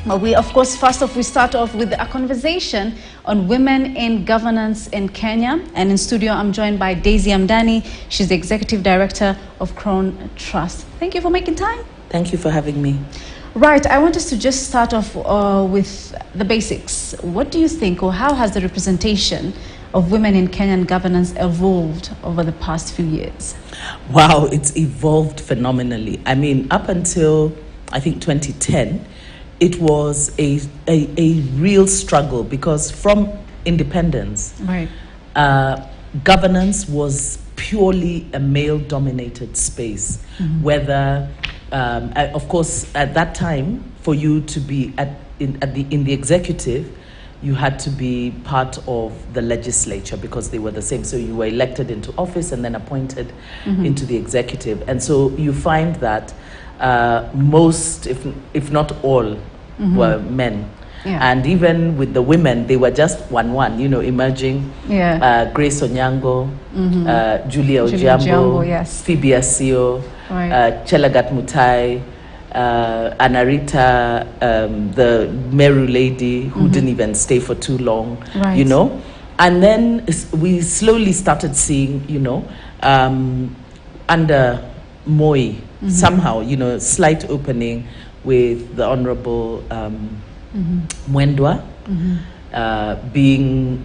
Well, first off, we start off with a conversation on women in governance in Kenya. And in studio, I'm joined by Daisy Amdani. She's the Executive Director of Crown Trust. Thank you for making time. Thank you for having me. Right, I want us to just start off with the basics. What do you think, or how has the representation of women in Kenyan governance evolved over the past few years? Wow, it's evolved phenomenally. I mean, up until, I think, 2010, it was a real struggle because from independence, right, governance was purely a male-dominated space. Whether, of course, at that time, for you to be in the executive, you had to be part of the legislature because they were the same. So you were elected into office and then appointed into the executive. And so you find that most, if not all, were men. Yeah. And even with the women, they were just one, you know, emerging. Yeah. Grace Onyango, Julia Ojiambo, yes. Phoebe Asio, right. Chelagat Mutai, Anarita, the Meru lady who didn't even stay for too long, right, you know. And then we slowly started seeing, you know, under Moi, somehow, you know, slight opening with the Honorable Mwendwa being,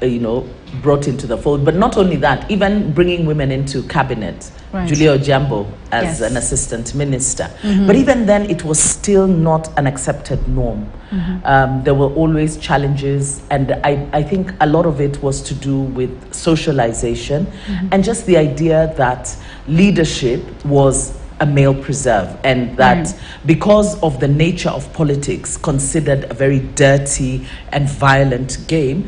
you know, brought into the fold. But not only that, even bringing women into cabinet. Right. Julia Ojiambo as yes. an assistant minister. But even then, it was still not an accepted norm. There were always challenges, and I think a lot of it was to do with socialization and just the idea that leadership was a male preserve, and that because of the nature of politics, considered a very dirty and violent game,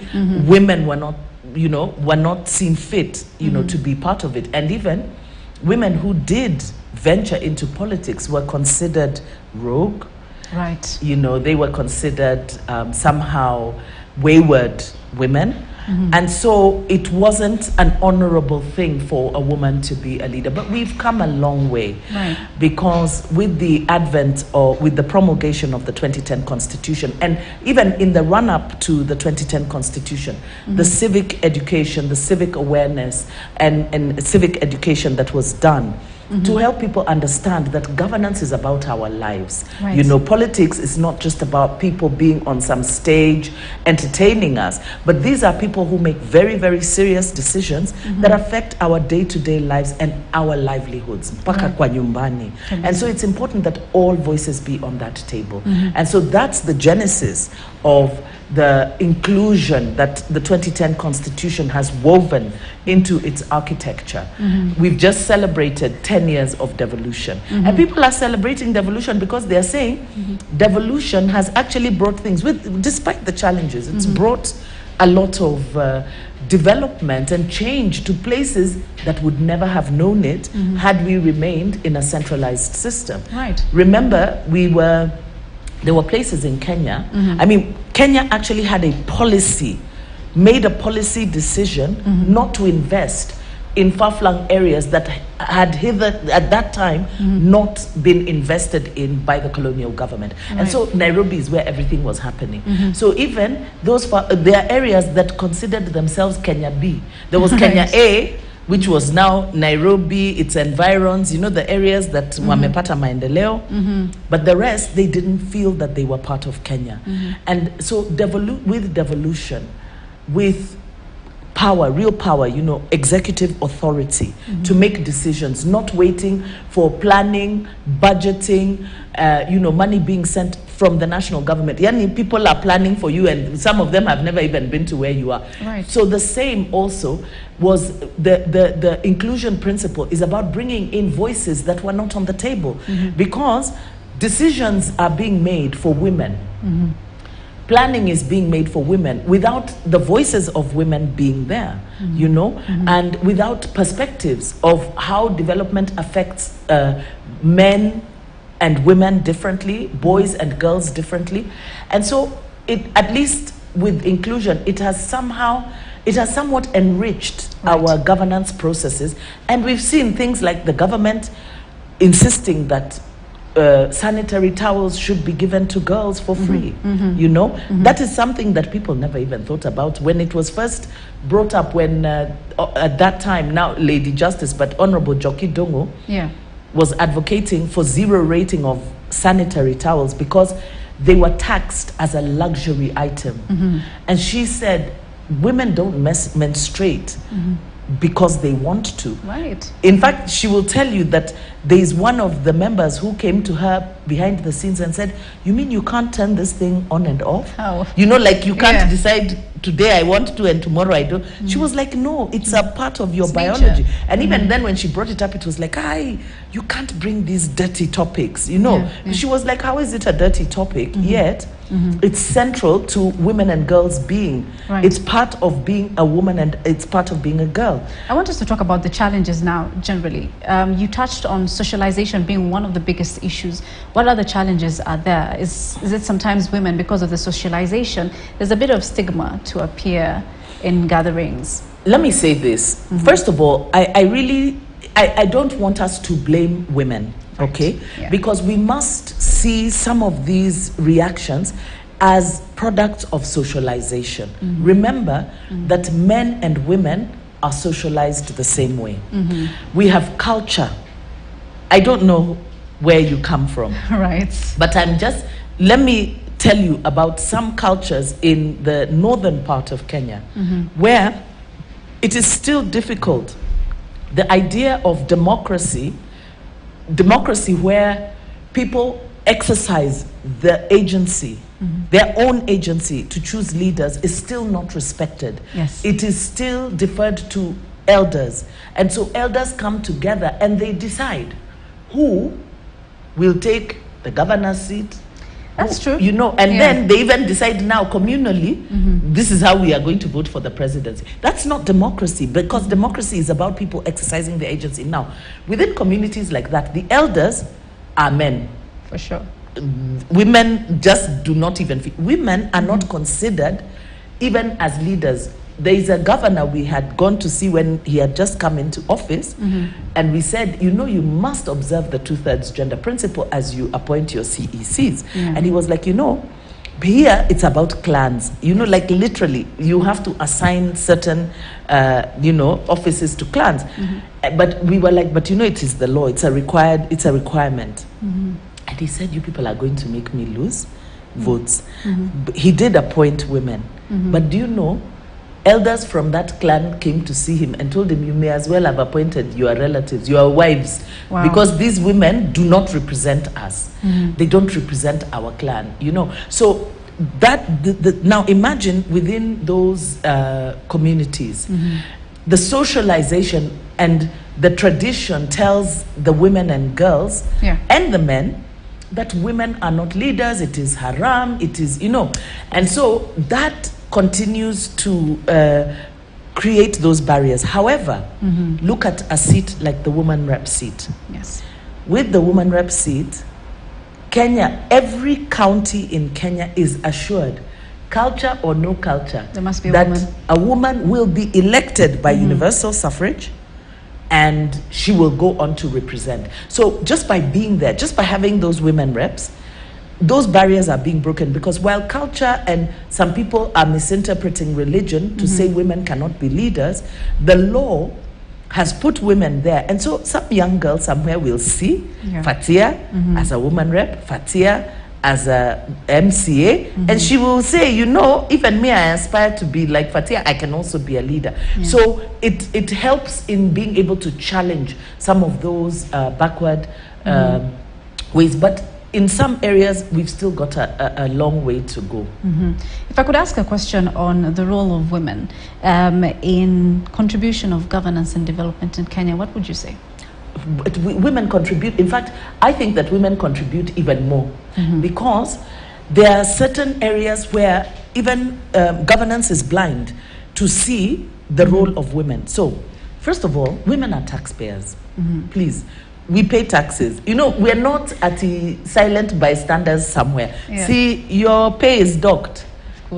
women were not, you know, were not seen fit, you know, to be part of it. And even women who did venture into politics were considered rogue. Right. You know, they were considered somehow wayward women. And so it wasn't an honorable thing for a woman to be a leader. But we've come a long way. Right. Because with the advent or with the promulgation of the 2010 Constitution, and even in the run-up to the 2010 Constitution, the civic education, the civic awareness, and civic education that was done to help people understand that governance is about our lives. Right. You know, politics is not just about people being on some stage entertaining us, but these are people who make very, very serious decisions that affect our day-to-day lives and our livelihoods. Mpaka kwa nyumbani. And so it's important that all voices be on that table. And so that's the genesis of the inclusion that the 2010 Constitution has woven into its architecture. We've just celebrated 10 years of devolution. And people are celebrating devolution because they're saying devolution has actually brought things, despite the challenges, it's brought a lot of development and change to places that would never have known it had we remained in a centralized system. Right. Remember, there were places in Kenya. I mean, Kenya actually had made a policy decision not to invest in far-flung areas that had at that time not been invested in by the colonial government. Right. And so Nairobi is where everything was happening. So even those, there are areas that considered themselves Kenya B. There was Kenya A, which was now Nairobi, its environs, you know, the areas that wamepata maendeleo. But the rest, they didn't feel that they were part of Kenya. And so with devolution, with power, real power, you know, executive authority to make decisions, not waiting for planning, budgeting, you know, money being sent from the national government. Yani, people are planning for you, and some of them have never even been to where you are. Right. So the same also was the inclusion principle is about bringing in voices that were not on the table, because decisions are being made for women. Planning is being made for women without the voices of women being there, you know, and without perspectives of how development affects men and women differently, boys and girls differently. And so at least with inclusion, it has somewhat enriched our governance processes. And we've seen things like the government insisting that sanitary towels should be given to girls for free. You know, that is something that people never even thought about when it was first brought up. When at that time, now Lady Justice, but Honorable Joki Dongo was advocating for 0 rating of sanitary towels because they were taxed as a luxury item. And she said women don't menstruate because they want to. Right. In fact, she will tell you that there is one of the members who came to her behind the scenes and said, "You mean you can't turn this thing on and off? How? You know, like you can't decide today I want to and tomorrow I don't." She was like, "No, it's a part of your biology." Nature. And even then when she brought it up, it was like, you can't bring these dirty topics, you know. She was like, how is it a dirty topic? Yet it's central to women and girls being. Right. It's part of being a woman and it's part of being a girl. I want us to talk about the challenges now, generally. You touched on socialization being one of the biggest issues. What other challenges are there? Is it sometimes women, because of the socialization, there's a bit of stigma to appear in gatherings? Let me say this. First of all, I don't want us to blame women, okay? Yeah. Because we must see some of these reactions as products of socialization. Remember that men and women are socialized the same way. We have culture. I don't know where you come from. Right. But let me tell you about some cultures in the northern part of Kenya where it is still difficult. The idea of democracy where people exercise the agency, their own agency to choose leaders, is still not respected. Yes. It is still deferred to elders. And so elders come together and they decide who will take the governor's seat. That's true. You know, and then they even decide now communally, this is how we are going to vote for the presidency. That's not democracy, because democracy is about people exercising their agency. Now, within communities like that, the elders are men. For sure. Women just do not even fit. Women are not considered even as leaders. There is a governor we had gone to see when he had just come into office, and we said, you know, you must observe the 2/3 gender principle as you appoint your CECs. And he was like, you know, here it's about clans. You know, like literally, you have to assign certain, you know, offices to clans. But we were like, but you know, it is the law. It's a requirement. And he said, you people are going to make me lose votes. He did appoint women. But do you know, elders from that clan came to see him and told him, you may as well have appointed your relatives, your wives, because these women do not represent us. They don't represent our clan, you know. So that, now imagine within those communities, the socialization and the tradition tells the women and girls and the men that women are not leaders, it is haram, it is, you know. And so that continues to create those barriers. However, look at a seat like the woman rep seat. Yes. With the woman rep seat, Kenya, every county in Kenya is assured, culture or no culture, there must be that a woman will be elected by universal suffrage, and she will go on to represent. So just by being there, just by having those women reps, those barriers are being broken, because while culture and some people are misinterpreting religion to say women cannot be leaders, the law has put women there. And so some young girl somewhere will see Fatia as a woman rep, Fatia as a MCA, and she will say, you know, even me, I aspire to be like Fatia, I can also be a leader. So it helps in being able to challenge some of those backward ways. But in some areas, we've still got a long way to go. If I could ask a question on the role of women in contribution of governance and development in Kenya, what would you say? Women contribute. In fact, I think that women contribute even more, because there are certain areas where even governance is blind to see the role of women. So, first of all, women are taxpayers. Please. We pay taxes. You know, we're not at the silent bystanders somewhere. See, your pay is docked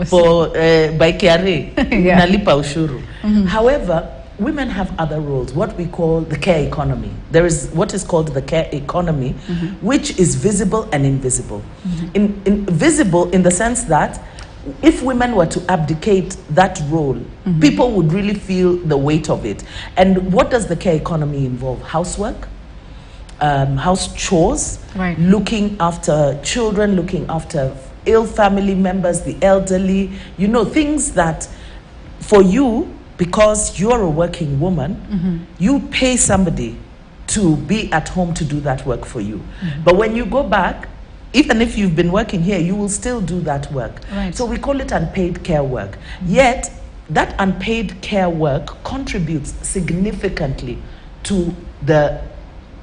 for by KRA. Nalipa ushuru. However, women have other roles, what we call the care economy. There is what is called the care economy, which is visible and invisible. Visible in the sense that if women were to abdicate that role, people would really feel the weight of it. And what does the care economy involve? Housework, house chores, looking after children, looking after ill family members, the elderly, you know, things that for you, because you're a working woman, you pay somebody to be at home to do that work for you. But when you go back, even if you've been working here, you will still do that work. So we call it unpaid care work. Yet, that unpaid care work contributes significantly to the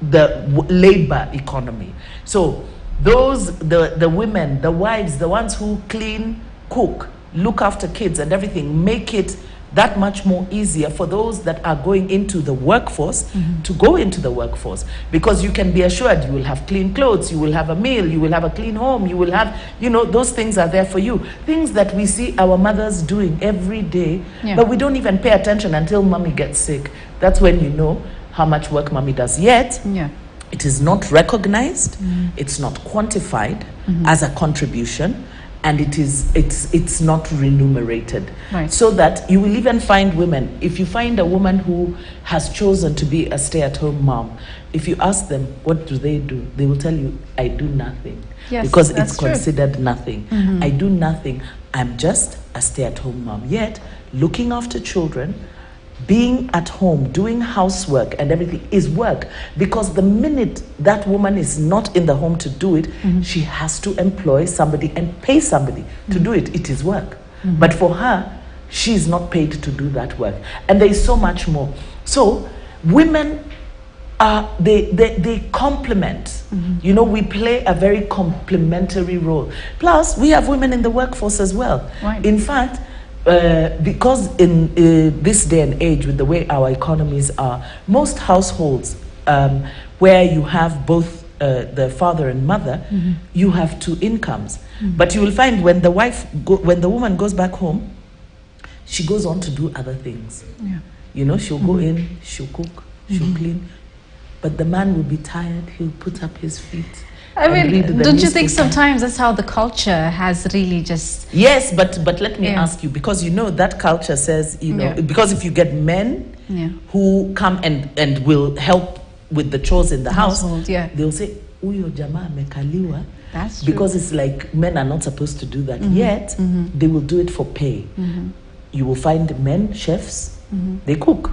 labor economy. So those, the women, the wives, the ones who clean, cook, look after kids and everything, make it that much more easier for those that are going into the workforce to go into the workforce, because you can be assured you will have clean clothes, you will have a meal, you will have a clean home, you will have, you know, those things are there for you. Things that we see our mothers doing every day, but we don't even pay attention until mommy gets sick. That's when you know how much work mommy does. Yet, it is not recognized, it's not quantified as a contribution, and it's not remunerated. So that you will even find women, if you find a woman who has chosen to be a stay-at-home mom, if you ask them what do, they will tell you, I do nothing. Because it's considered nothing. I do nothing. I'm just a stay-at-home mom. Yet, looking after children, being at home, doing housework and everything is work, because the minute that woman is not in the home to do it, she has to employ somebody and pay somebody to do it. It is work. But for her, she is not paid to do that work. And there is so much more. So women they complement. You know, we play a very complementary role. Plus, we have women in the workforce as well. In fact, because in this day and age, with the way our economies are, most households where you have both the father and mother, you have two incomes. But you will find when the when the woman goes back home, she goes on to do other things. You know, she'll go in, she'll cook, she'll clean, but the man will be tired. He'll put up his feet. I mean, don't you think sometimes that's how the culture has really just... Yes, but let me ask you, because you know that culture says, you know, because if you get men who come and will help with the chores in the house, they'll say, uyo jamaa amekaliwa. That's true. Because it's like men are not supposed to do that. Yet, they will do it for pay. You will find men, chefs, they cook.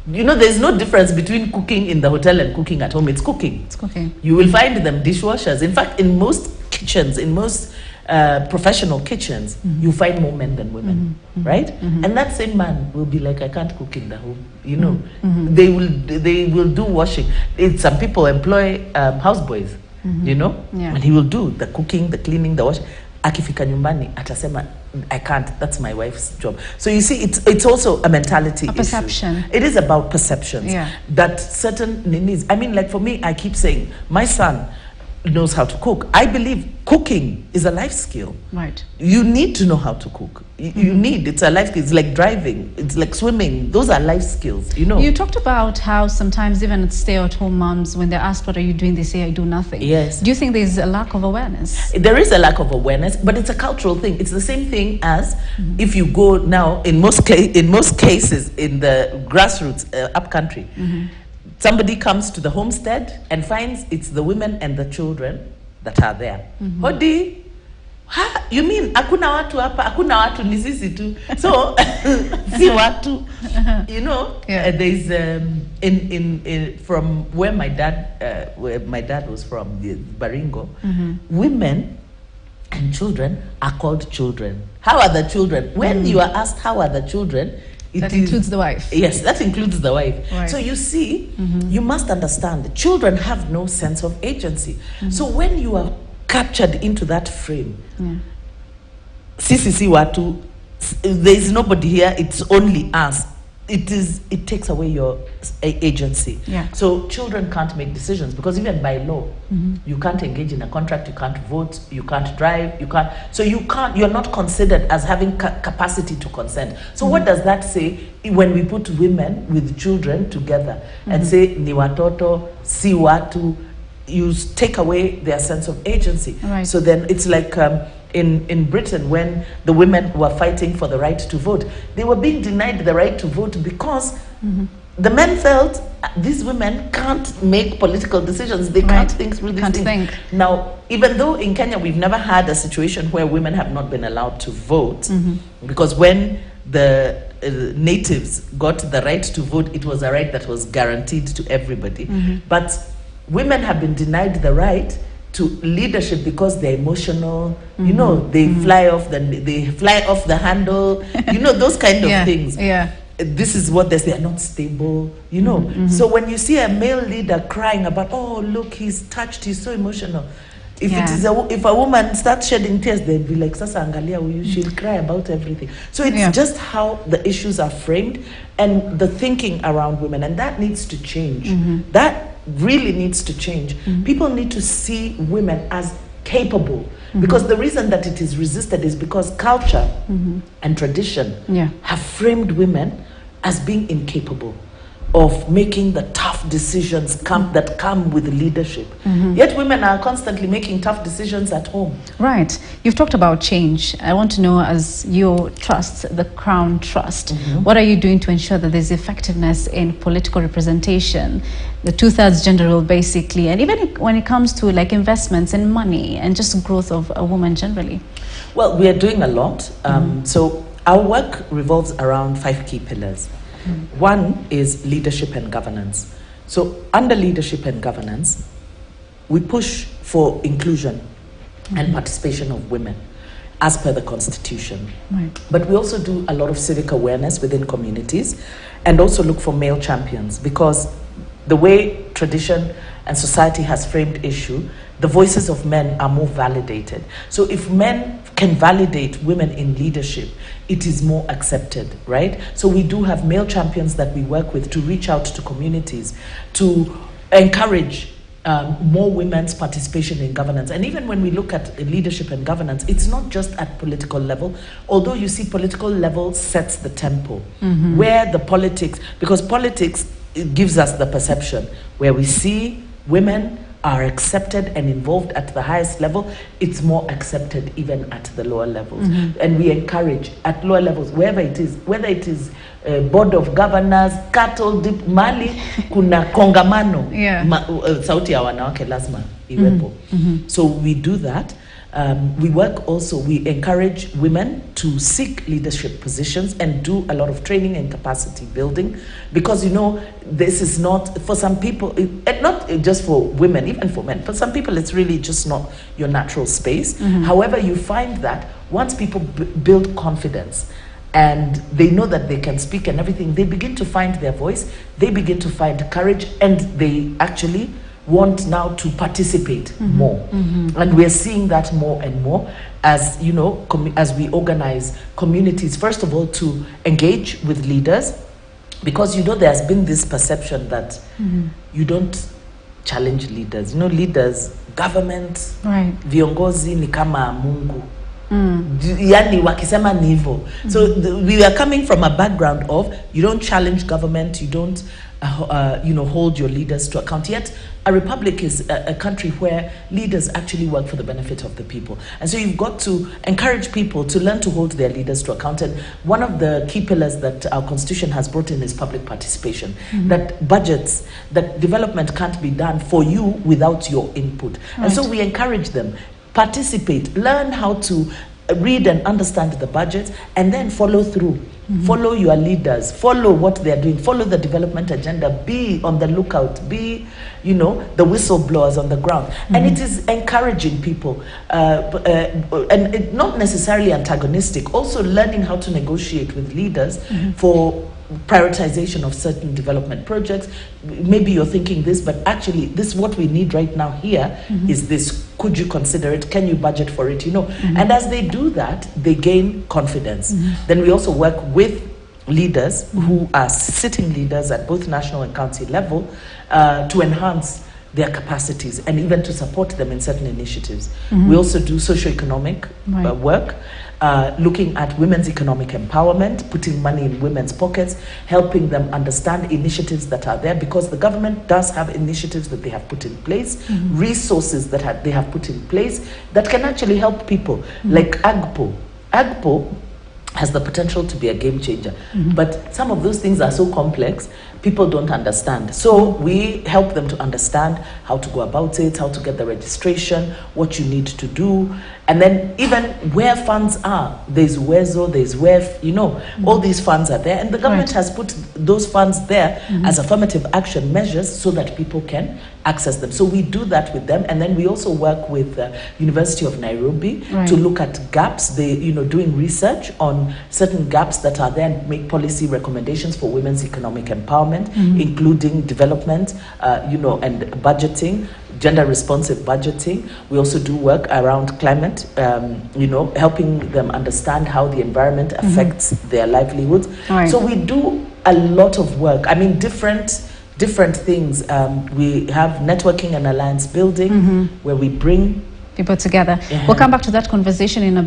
You know, there's no difference between cooking in the hotel and cooking at home. It's cooking. It's cooking. You will find them dishwashers. In fact, in most kitchens, in most professional kitchens, you find more men than women, right? And that same man will be like, I can't cook in the home. You know, they will do washing. Some people employ houseboys, you know, and he will do the cooking, the cleaning, the washing. Akifika nyumbani atasema, I can't, that's my wife's job. So you see, it's also a mentality issue. Perception. It is about perceptions. That certain needs, I mean, like for me, I keep saying, my son knows how to cook. I believe cooking is a life skill. You need to know how to cook. You need, it's a life skill. It's like driving, it's like swimming. Those are life skills, you know. You talked about how sometimes even stay-at-home moms, when they're asked, what are you doing, they say, I do nothing. Do you think there's a lack of awareness? There is a lack of awareness, but it's a cultural thing. It's the same thing as if you go now, in most cases, in the grassroots, upcountry, somebody comes to the homestead and finds it's the women and the children that are there. Hodi, ha, you mean hakuna watu hapa? Hakuna watu, ni sisi tu. So, si watu. You know, there's in from where my dad was from, the Baringo, women and children are called children. How are the children? When you are asked how are the children, that includes the wife. Yes, that includes the wife. So you see, you must understand, children have no sense of agency. So when you are captured into that frame, sisi si watu, there is nobody here, it's only us. it takes away your agency. Yeah. So children can't make decisions because even by law, you can't engage in a contract, you can't vote, you can't drive, you can't. So you're not considered as having capacity to consent. So what does that say when we put women with children together and say ni watoto, si watu? You take away their sense of agency. Right. So then it's like in Britain, when the women were fighting for the right to vote, they were being denied the right to vote because the men felt these women can't make political decisions. They can't think through these things. Now, even though in Kenya we've never had a situation where women have not been allowed to vote, because when the natives got the right to vote, it was a right that was guaranteed to everybody. But women have been denied the right to leadership because they're emotional, you know, they fly off the handle, you know, those kind of things. Yeah. This is what they say, they're not stable, you know. So when you see a male leader crying about, oh look, he's touched, he's so emotional. If it is if a woman starts shedding tears, they'd be like, Sasa angalia huyu, she'll cry about everything. So it's just how the issues are framed and the thinking around women, and that needs to change. That really needs to change. People need to see women as capable, because the reason that it is resisted is because culture and tradition have framed women as being incapable of making the tough decisions that come with leadership. Yet women are constantly making tough decisions at home. Right. You've talked about change. I want to know, as your trust, the Crown Trust, what are you doing to ensure that there's effectiveness in political representation, the 2/3 gender role basically, and even when it comes to like investments and money and just growth of a woman generally? Well, we are doing a lot. So our work revolves around 5 key pillars. One is leadership and governance. So under leadership and governance, we push for inclusion and participation of women as per the Constitution. But we also do a lot of civic awareness within communities and also look for male champions, because the way tradition and society has framed issue, the voices of men are more validated. So if men can validate women in leadership, it is more accepted, right? So we do have male champions that we work with to reach out to communities, to encourage more women's participation in governance. And even when we look at leadership and governance, it's not just at political level, although you see political level sets the tempo, where the politics, because politics, it gives us the perception where we see women are accepted and involved at the highest level, it's more accepted even at the lower levels. And we encourage at lower levels, wherever it is, whether it is board of governors, cattle dip, mali, kuna kongamano, sauti ya wanawake lazima iwepo. So we do that. We work also, we encourage women to seek leadership positions and do a lot of training and capacity building, because, you know, this is not, for some people, not just for women, even for men, for some people it's really just not your natural space. However, you find that once people build confidence and they know that they can speak and everything, they begin to find their voice, they begin to find courage, and they actually want now to participate more. And we're seeing that more and more as, you know, as we organize communities, first of all, to engage with leaders, because, you know, there's been this perception that you don't challenge leaders. You know, leaders, government, viongozi ni kama Mungu. Yani wakisema ni hivyo. So we are coming from a background of, you don't challenge government, you don't you know, hold your leaders to account. Yet a republic is a country where leaders actually work for the benefit of the people. And so you've got to encourage people to learn to hold their leaders to account. And one of the key pillars that our constitution has brought in is public participation. That budgets, that development can't be done for you without your input. And so we encourage them, participate, learn how to read and understand the budget, and then follow through. Follow your leaders, follow what they're doing, follow the development agenda, be on the lookout, be, you know, the whistleblowers on the ground. And it is encouraging people, and it, not necessarily antagonistic, also learning how to negotiate with leaders for prioritization of certain development projects. Maybe you're thinking this, but actually this, what we need right now here is this. Could you consider it? Can you budget for it? You know, and as they do that, they gain confidence. Then we also work with leaders who are sitting leaders at both national and county level to enhance their capacities and even to support them in certain initiatives. We also do socioeconomic work, looking at women's economic empowerment, putting money in women's pockets, helping them understand initiatives that are there, because the government does have initiatives that they have put in place, resources that they have put in place that can actually help people, like AGPO. AGPO has the potential to be a game changer, but some of those things are so complex, people don't understand. So we help them to understand how to go about it, how to get the registration, what you need to do, and then even where funds are. There's Wezo, there's WEF, you know, all these funds are there, and the government has put those funds there as affirmative action measures so that people can access them. So we do that with them, and then we also work with University of Nairobi to look at gaps. They, you know, doing research on certain gaps that are there and make policy recommendations for women's economic empowerment, including development, you know, and budgeting, gender responsive budgeting. We also do work around climate, you know, helping them understand how the environment affects their livelihoods. So we do a lot of work. I mean, different things. We have networking and alliance building where we bring people together. We'll come back to that conversation in a